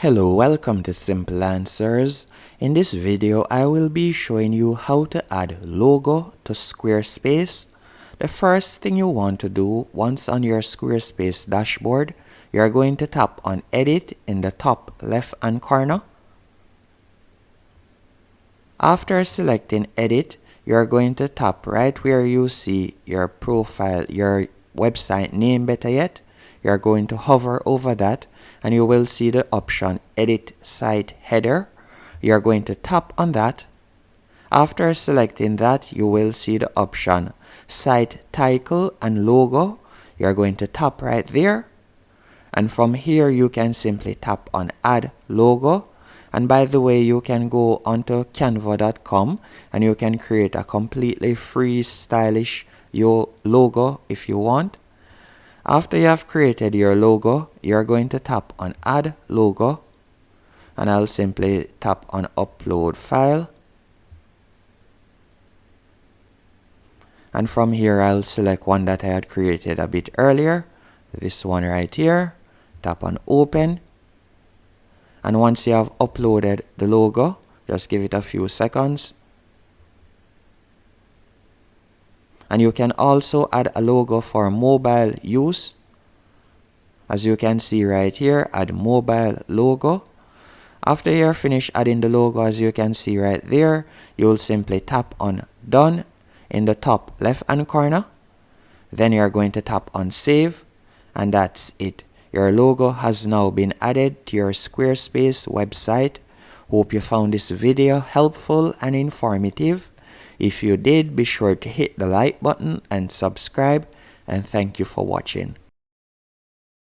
Hello, welcome to Simple Answers. In this video, I will be showing you how to add logo to Squarespace. The first thing you want to do once on your Squarespace dashboard, you are going to tap on Edit in the top left hand corner. After selecting Edit, you are going to tap right where you see your profile, your website name better yet. You are going to hover over that and you will see the option Edit Site Header. You are going to tap on that. After selecting that, you will see the option Site Title and Logo. You are going to tap right there. And from here, you can simply tap on Add Logo. And by the way, you can go onto canva.com and you can create a completely free, stylish logo if you want. After you have created your logo, you're going to tap on Add Logo, and I'll simply tap on Upload File. And from here, I'll select one that I had created a bit earlier, this one right here. Tap on Open. And once you have uploaded the logo, just give it a few seconds. And you can also add a logo for mobile use. As you can see right here, add mobile logo. After you're finished adding the logo, as you can see right there, you will simply tap on Done in the top left hand corner. Then you're going to tap on Save, and that's it. Your logo has now been added to your Squarespace website. Hope you found this video helpful and informative. If you did, be sure to hit the like button and subscribe, and thank you for watching.